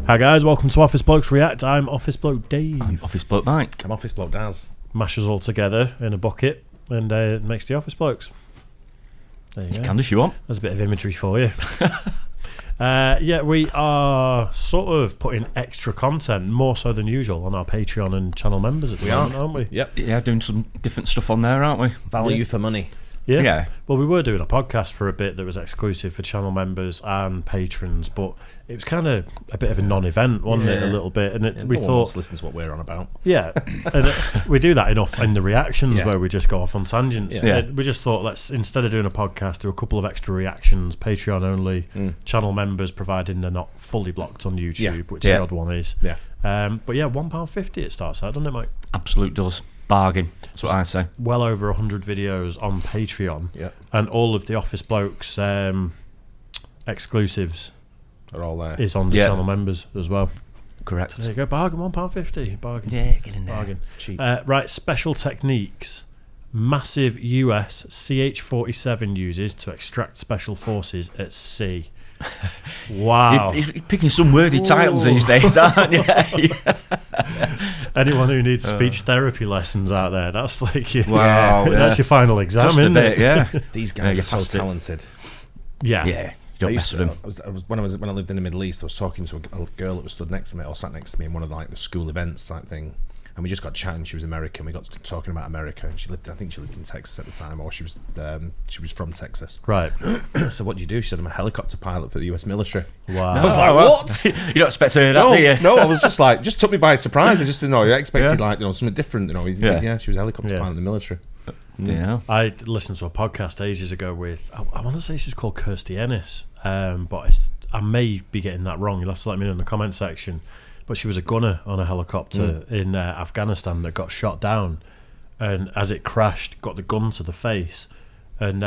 Hi guys, welcome to Office Blokes React. I'm Office Bloke Dave. I'm Office Bloke Mike. I'm Office Bloke Daz. Mash us all together in a bucket and it makes the Office Blokes. There you go. Can if you want. There's a bit of imagery for you. Yeah, we are sort of putting extra content, more so than usual, on our Patreon and channel members at the moment, aren't we? Yep. Yeah, doing some different stuff on there, aren't we? Value for money. Yeah. Well, we were doing a podcast for a bit that was exclusive for channel members and patrons, but it was kind of a bit of a non-event, wasn't it? A little bit, and we no one wants to listen to what we're on about. Yeah, and we do that enough in the reactions where we just go off on tangents. Yeah. We just thought, let's, instead of doing a podcast, do a couple of extra reactions, Patreon only, channel members, providing they're not fully blocked on YouTube, which the odd one is. Yeah. But yeah, £1.50 it starts out, doesn't it, Mike? Absolute does. Bargain. That's what I say. Well over 100 videos on Patreon, and all of the Office Blokes exclusives are all there. Is on the channel members as well. Correct. So there you go, bargain, £1.50. Bargain. Yeah, get in there. Bargain. Cheap. Right, special techniques. Massive US CH-47 uses to extract special forces at sea. Wow. You're picking some worthy titles these days, aren't you? Anyone who needs speech therapy lessons out there, that's like that's your final exam, Just isn't a bit, it? yeah. These guys are so passed it. talented. Yeah. Don't mess with them. When I lived in the Middle East, I was talking to a girl that was stood next to me, or sat next to me in one of the school events type thing, and we just got chatting. She was American. We got talking about America, and I think she lived in Texas at the time, or she was from Texas. Right. So what do you do? She said, I'm a helicopter pilot for the US military. Wow. I was like, what? You don't expect to hear that, do you? No, I was just like, just took me by surprise. I just didn't know. I expected something different. Yeah, she was a helicopter pilot in the military. Yeah. I listened to a podcast ages ago with, I want to say she's called Kirstie Ennis, but I may be getting that wrong. You'll have to let me know in the comment section. But she was a gunner on a helicopter in Afghanistan that got shot down, and as it crashed, got the gun to the face, and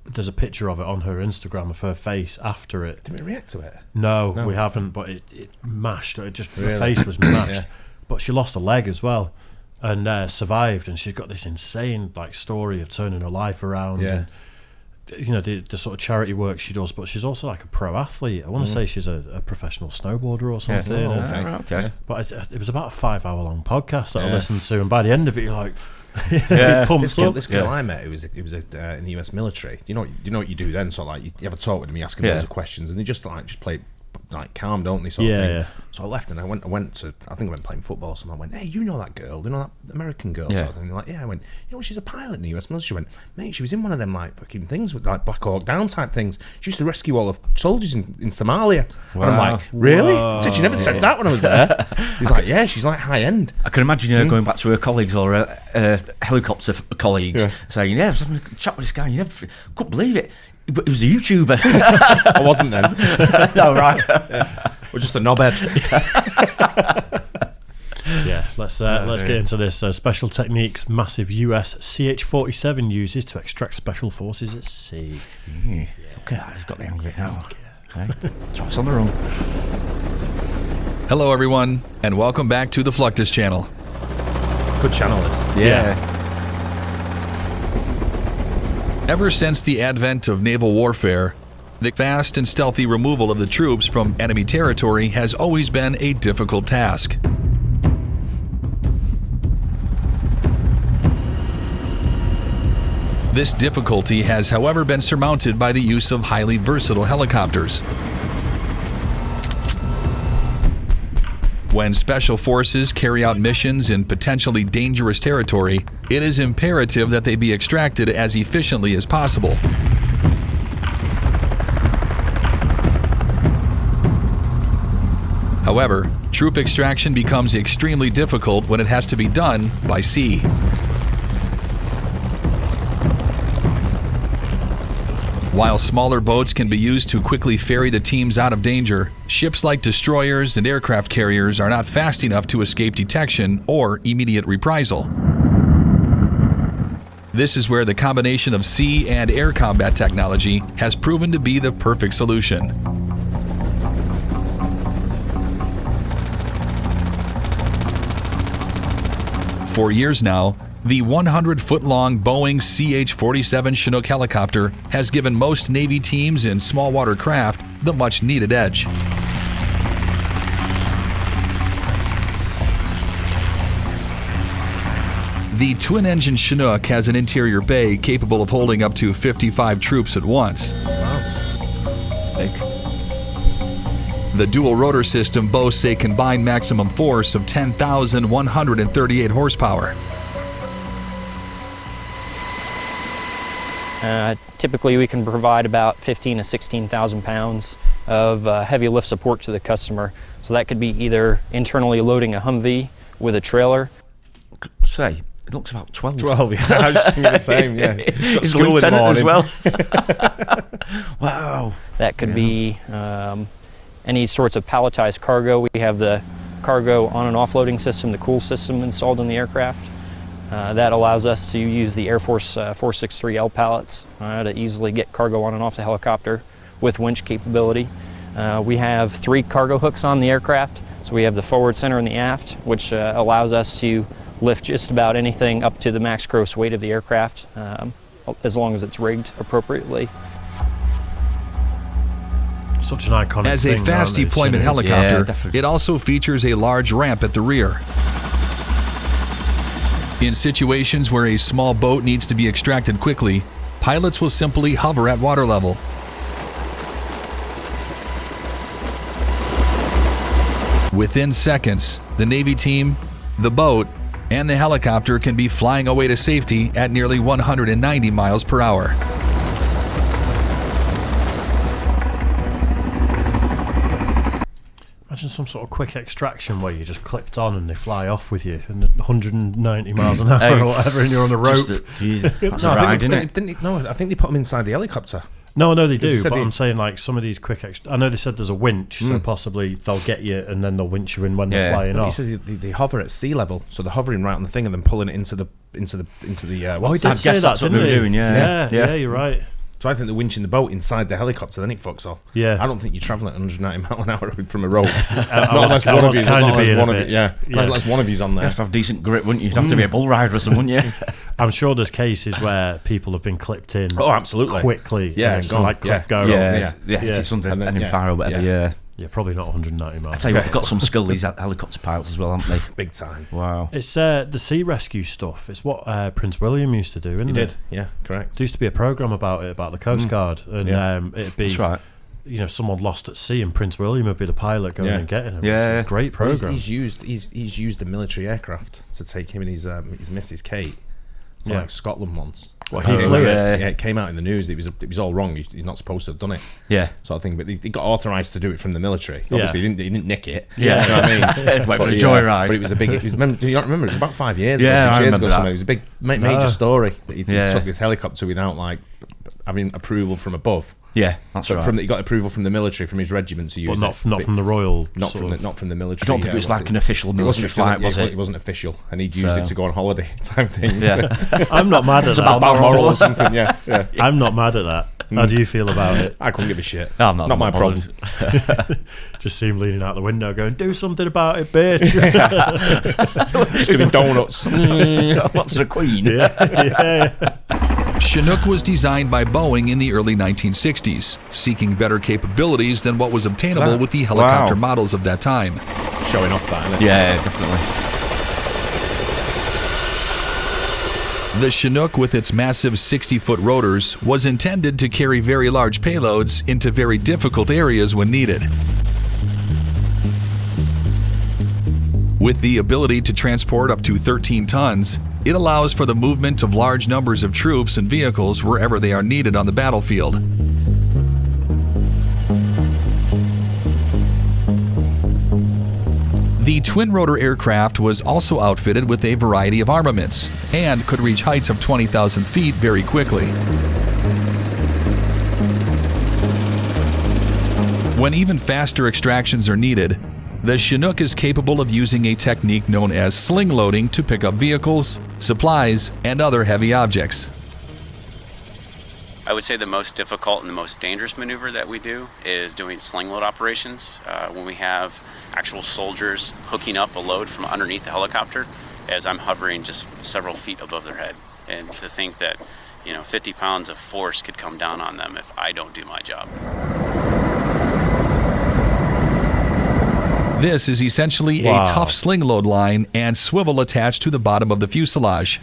there's a picture of it on her Instagram of her face after it. Did we react to it? No, we haven't, but it mashed. Her face was mashed. But she lost a leg as well, and survived, and she's got this insane story of turning her life around. And, the sort of charity work she does, but she's also like a pro athlete. I want to say she's a professional snowboarder or something. Okay. But it was about a 5-hour-long podcast that I listened to, and by the end of it, you're like, This girl I met, it was in the US military. You know what you do then? So you have a talk with them, you ask them loads of questions, and they just play calm, don't they? Sort of thing. Yeah. So I left and I went to, I think I went playing football or something. I went, hey, you know that girl? You know that American girl? Yeah. Sort of thing. They're like, yeah. I went, she's a pilot in the US military. She went, mate, she was in one of them fucking things with Black Hawk Down type things. She used to rescue all the soldiers in Somalia. Wow. And I'm like, really? Whoa. Said she never said that when I was there. He's like, yeah, she's high end. I can imagine her going back to her colleagues or helicopter colleagues saying, I was having a chat with this guy, couldn't believe it. But he was a YouTuber. I wasn't then. No, right. We're just a knobhead. Let's get into this. So, special techniques massive US CH-47 uses to extract special forces at sea. Okay, I've got the hang of it now. Okay. Try us on the run. Hello, everyone, and welcome back to the Blokes channel. Good channel, this. Yeah. Ever since the advent of naval warfare, the fast and stealthy removal of the troops from enemy territory has always been a difficult task. This difficulty has, however, been surmounted by the use of highly versatile helicopters. When special forces carry out missions in potentially dangerous territory, it is imperative that they be extracted as efficiently as possible. However, troop extraction becomes extremely difficult when it has to be done by sea. While smaller boats can be used to quickly ferry the teams out of danger, ships like destroyers and aircraft carriers are not fast enough to escape detection or immediate reprisal. This is where the combination of sea and air combat technology has proven to be the perfect solution. For years now, the 100-foot-long Boeing CH-47 Chinook helicopter has given most Navy teams in small water craft the much-needed edge. The twin-engine Chinook has an interior bay capable of holding up to 55 troops at once. Big. The dual-rotor system boasts a combined maximum force of 10,138 horsepower. Typically, we can provide about 15 to 16,000 pounds of heavy lift support to the customer. So that could be either internally loading a Humvee with a trailer. Say, it looks about 12. 12, yeah. I was just thinking the same, yeah. Got He's school in the lieutenant as morning. well. Wow. That could be any sorts of palletized cargo. We have the cargo on and offloading system, the cool system installed in the aircraft. That allows us to use the Air Force 463L pallets to easily get cargo on and off the helicopter with winch capability. We have 3 cargo hooks on the aircraft. So we have the forward, center, and the aft, which allows us to lift just about anything up to the max gross weight of the aircraft, as long as it's rigged appropriately. Such an iconic As a thing, fast aren't they? deployment Chinook. helicopter, Yeah, definitely. it also features a large ramp at the rear. In situations where a small boat needs to be extracted quickly, pilots will simply hover at water level. Within seconds, the Navy team, the boat, and the helicopter can be flying away to safety at nearly 190 miles per hour. Imagine some sort of quick extraction where you just clipped on and they fly off with you and 190 miles an hour Hey, or whatever, and you're on a rope. That's No, a I ride, think, isn't it? I think they put them inside the helicopter. No, I know they They do, said but they- I'm saying like some of these quick I know they said there's a winch, so possibly they'll get you and then they'll winch you in when they're Yeah, flying He off. says they hover at sea level, so they're hovering right on the thing and then pulling it into the Oh, what's he that? did say guess that, that's what didn't they were he? doing, yeah. Yeah, Yeah. you're right. So I think they're winching the boat inside the helicopter, then it fucks off. Yeah. I don't think you're travelling at 190 mile an hour from a rope. I Not unless was one of you's kind of not unless being one a of bit- you, yeah. yeah. Not unless one of you's on You there. have to have decent grip, wouldn't you? You'd have to be a bull rider or something, wouldn't you? I'm sure there's cases where people have been clipped in Oh, absolutely. quickly. Yeah, and it's gone, like clip, yeah. go. Yeah, yeah. if it's under And then, any fire or whatever, yeah. Yeah, probably not 190 miles. I tell you what, they've got some skill, these helicopter pilots as well, haven't they? Big time. Wow. It's the sea rescue stuff. It's what Prince William used to do, isn't He it? did, yeah, correct. There used to be a program about it, about the Coast Guard, and Yeah. it'd be That's right. you know, someone lost at sea, and Prince William would be the pilot going Yeah. and getting him. Yeah. It's a great Well, program. He's used the military aircraft to take him and his Mrs. Kate to Yeah. like Scotland once. Well, he flew it. Yeah, it came out in the news. It was all wrong. He's not supposed to have done it. Yeah. Sort of thing. But he got authorised to do it from the military. Yeah. Obviously, he didn't nick it. Yeah. You know what I mean? Went for But a he, joyride. But it was a big. Do you not remember? It was about 5 years Yeah, ago, 6 I years remember ago. that. Something. It was a big major story that he Yeah. took this helicopter without like having approval from above. Yeah, that's But right. he got approval from the military, from his regiment to use But it. not from the royal. Not sort from of- not from the military. I don't think it was like an official military flight, was it? It wasn't official, and he'd used So- it to go on holiday type thing. Yeah. I'm not mad at It's that. about Balmoral or something. Yeah, yeah. I'm not mad at that. How do you feel about it? I couldn't give a shit. No, I'm not my problem. bothered. Just see him leaning out the window, going, "Do something about it, bitch." Just giving donuts. What's the Queen? yeah. Chinook was designed by Boeing in the early 1960s, seeking better capabilities than what was obtainable Wow. with the helicopter Wow. models of that time. Showing off that, isn't it? Yeah, definitely. The Chinook, with its massive 60-foot rotors, was intended to carry very large payloads into very difficult areas when needed. With the ability to transport up to 13 tons, it allows for the movement of large numbers of troops and vehicles wherever they are needed on the battlefield. The twin-rotor aircraft was also outfitted with a variety of armaments and could reach heights of 20,000 feet very quickly. When even faster extractions are needed, the Chinook is capable of using a technique known as sling loading to pick up vehicles, supplies, and other heavy objects. I would say the most difficult and the most dangerous maneuver that we do is doing sling load operations when we have actual soldiers hooking up a load from underneath the helicopter as I'm hovering just several feet above their head. And to think that, 50 pounds of force could come down on them if I don't do my job. This is essentially Wow. a tough sling load line and swivel attached to the bottom of the fuselage.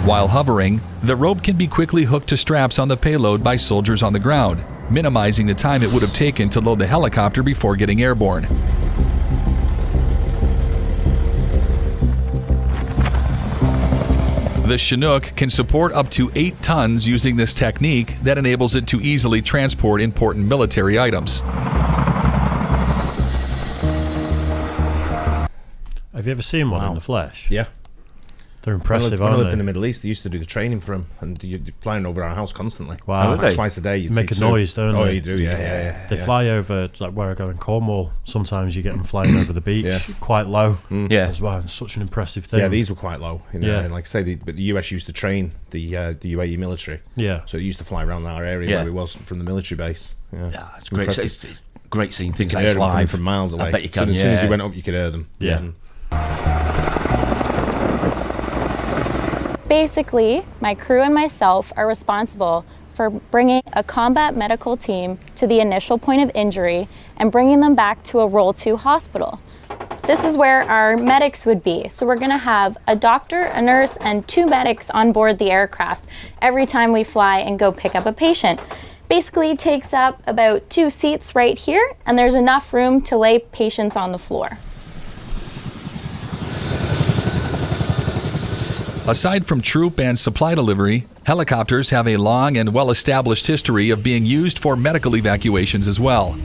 While hovering, the rope can be quickly hooked to straps on the payload by soldiers on the ground, minimizing the time it would have taken to load the helicopter before getting airborne. The Chinook can support up to 8 tons using this technique that enables it to easily transport important military items. Have you ever seen one in the flesh? Yeah. They're impressive, When I aren't lived in they? the Middle East, they used to do the training for them, and you're flying over our house constantly. Wow. Like twice a day. You'd Make see a two. noise, don't Oh, they? you do, yeah. They fly over, like where I go in Cornwall. Sometimes you get them flying over the beach, quite low as well. It's such an impressive thing. Yeah, these were quite low. You know, Yeah. and like I say, but the US used to train the UAE military. Yeah. So it used to fly around our area where we was from the military base. Yeah, it's great. It's great seeing things You like could this hear them coming live. from miles away. I bet you can. As soon as we went up, you could hear them. Yeah. Basically, my crew and myself are responsible for bringing a combat medical team to the initial point of injury and bringing them back to a Role 2 hospital. This is where our medics would be. So we're gonna have a doctor, a nurse, and 2 medics on board the aircraft every time we fly and go pick up a patient. Basically, it takes up about 2 seats right here, and there's enough room to lay patients on the floor. Aside from troop and supply delivery, helicopters have a long and well-established history of being used for medical evacuations as well.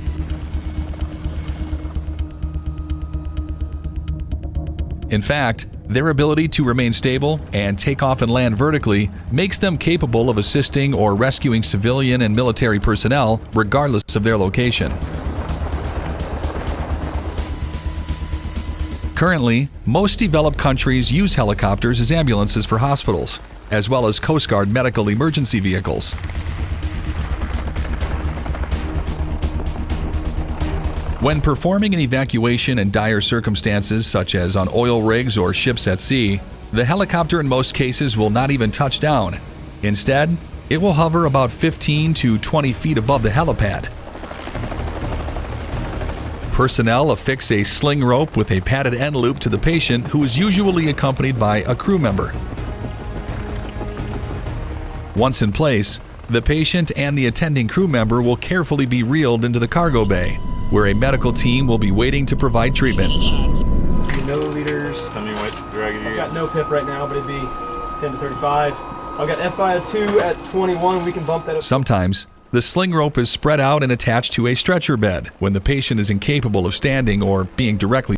In fact, their ability to remain stable and take off and land vertically makes them capable of assisting or rescuing civilian and military personnel regardless of their location. Currently, most developed countries use helicopters as ambulances for hospitals, as well as Coast Guard medical emergency vehicles. When performing an evacuation in dire circumstances, such as on oil rigs or ships at sea, the helicopter in most cases will not even touch down. Instead, it will hover about 15 to 20 feet above the helipad. Personnel affix a sling rope with a padded end loop to the patient, who is usually accompanied by a crew member. Once in place, the patient and the attending crew member will carefully be reeled into the cargo bay, where a medical team will be waiting to provide treatment. Milliliters. Tell me what drag you got. No pip right now, but it'd be 10 to 35. I've got FiO2 at 21. We can bump that up. Sometimes, the sling rope is spread out and attached to a stretcher bed when the patient is incapable of standing or being directly.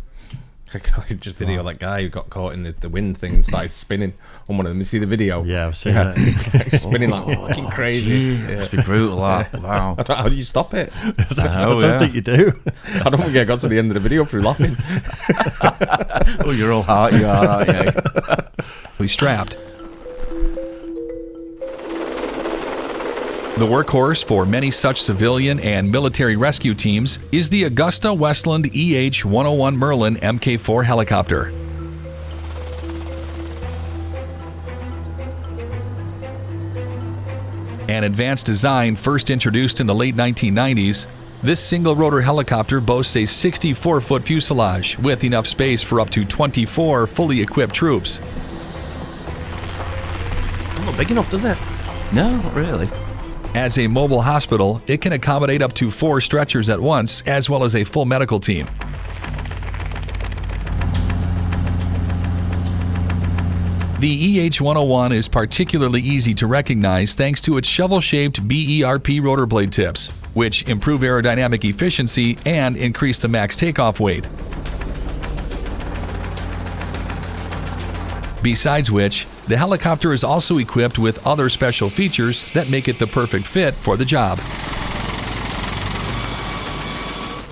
I could just video that guy who got caught in the wind thing and started spinning on one of them. You see the video? Yeah, I've seen that. It's like spinning like fucking crazy. It must be brutal, that. Wow. How do you stop it? I don't think you do. I don't think I got to the end of the video through laughing. Oh, you're all hard, you are, aren't you? Strapped. The workhorse for many such civilian and military rescue teams is the Augusta Westland EH-101 Merlin Mk4 helicopter. An advanced design first introduced in the late 1990s, this single-rotor helicopter boasts a 64-foot fuselage with enough space for up to 24 fully equipped troops. Not big enough, does it? No, not really. As a mobile hospital, it can accommodate up to 4 stretchers at once, as well as a full medical team. The EH-101 is particularly easy to recognize thanks to its shovel-shaped BERP rotor blade tips, which improve aerodynamic efficiency and increase the max takeoff weight. Besides which, the helicopter is also equipped with other special features that make it the perfect fit for the job.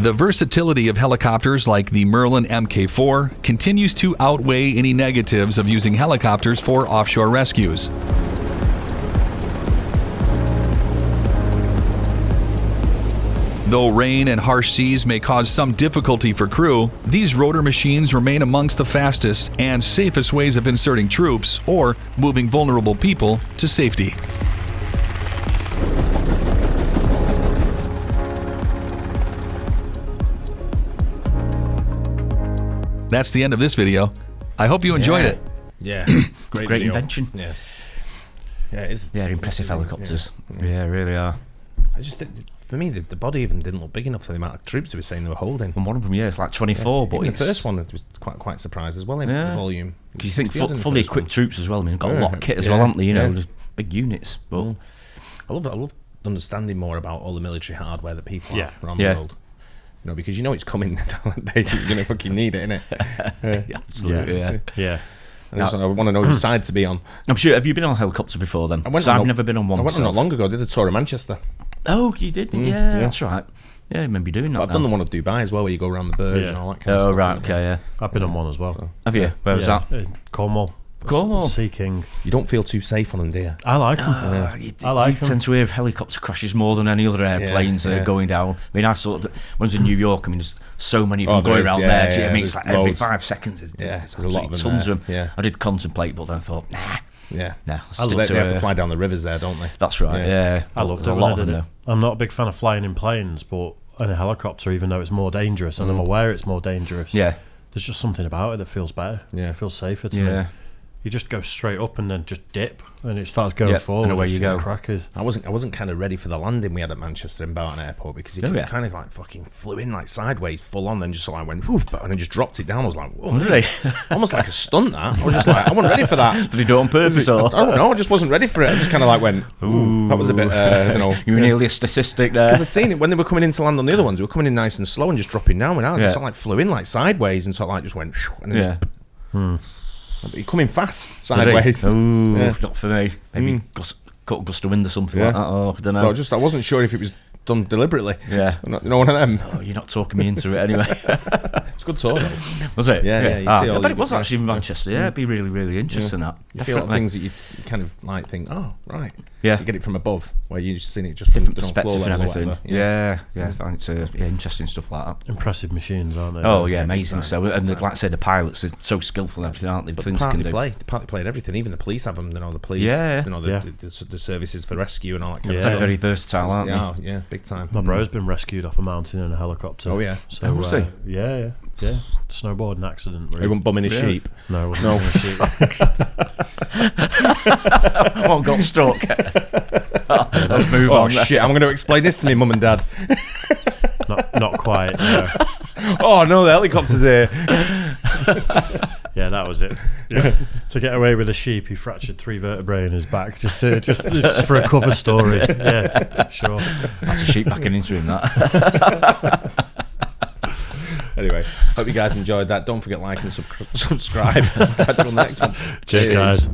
The versatility of helicopters like the Merlin Mk4 continues to outweigh any negatives of using helicopters for offshore rescues. Though rain and harsh seas may cause some difficulty for crew, these rotor machines remain amongst the fastest and safest ways of inserting troops or moving vulnerable people to safety. That's the end of this video. I hope you enjoyed it. Yeah. Great video. invention. Yeah. Yeah, it is. Yeah, impressive helicopters. Yeah, really are. I just think, for me, the body of them didn't look big enough for the amount of troops they were saying they were holding. And one of them, it's like 24, but even the first one was quite surprised as well in the volume. Because you think fully equipped troops as well. I mean, got a lot of kit as well, haven't they? You know, just big units. But I love understanding more about all the military hardware that people have around the world. You know, because you know it's coming. You're gonna fucking need it, innit? Absolutely. Yeah. I want to know whose side to be on. I'm sure. Have you been on a helicopter before then? I've never been on one. I went on not long ago. I did the tour of Manchester. Oh, you did? Yeah, that's right. Yeah, I remember you doing that. But I've done the one of Dubai as well, where you go around the Burj and all that kind of stuff. Oh, right, okay, yeah. I've been on one as well. So, have you? Where was that? Cornwall. Sea King. You don't feel too safe on them, do you? I like them. I like them. You tend to hear of helicopter crashes more than any other airplanes going down. I mean, I saw when I was in New York, I mean, there's so many of them going around there. I mean, it's like every 5 seconds. There's a lot of them. Tons of them. I did contemplate, but then I thought, nah. Yeah. Nah. They have to fly down the rivers there, don't they? That's right, yeah. I loved it. A lot of them. I'm not a big fan of flying in planes, but in a helicopter, even though it's more dangerous, and I'm aware it's more dangerous, there's just something about it that feels better. It feels safer to me. You just go straight up and then just dip, and it starts going forward. And away you go. Crackers. I wasn't kind of ready for the landing we had at Manchester in Barton Airport, because it kind of like fucking flew in like sideways, full on, then just like went whoop, and then just dropped it down. I was like, whoa, really? Almost like a stunt. That I was just like, I wasn't ready for that. Did he do it on purpose or? I don't know. I just wasn't ready for it. I just kind of like went, ooh, that was a bit, you know. You were nearly a statistic there. Because I seen it when they were coming in to land on the other ones. They were coming in nice and slow and just dropping down. When I was just sort of like flew in like sideways and sort of like just went, and then But you're coming fast sideways. Not for me. Maybe caught a gust of wind or something like that. Oh, I don't know. So I wasn't sure if it was done deliberately. Yeah. You know, one of them. Oh, you're not talking me into it anyway. It's a good tour though. Was it? Yeah. I bet it was actually in Manchester. Yeah, it'd be really, really interesting that. You see a lot of things that you kind of like think, oh, right. Yeah. You get it from above, where you've seen it just from different the perspective floor and level everything. I find it's interesting stuff like that. Impressive machines, aren't they? Oh yeah, amazing. So and like I said, the pilots are so skillful and everything, aren't they? But they partly play at everything. Even the police have them. You know, the police. You know, the services for rescue and all that kind of stuff. Very versatile, aren't they? Oh yeah, big time. My bro's been rescued off a mountain in a helicopter. Oh yeah. So yeah. Snowboarding accident. He wasn't bumming his sheep. No, wasn't bumming his sheep. What got stuck? Let's move on. Oh shit! I'm going to explain this to me, mum and dad. Not quite. No. Oh no, the helicopter's here. Yeah, that was it. Yeah. To get away with a sheep, he fractured 3 vertebrae in his back just for a cover story. Yeah, sure. That's a sheep backing into him. That. Anyway, hope you guys enjoyed that. Don't forget like and subscribe. Catch you on the next one. Cheers guys.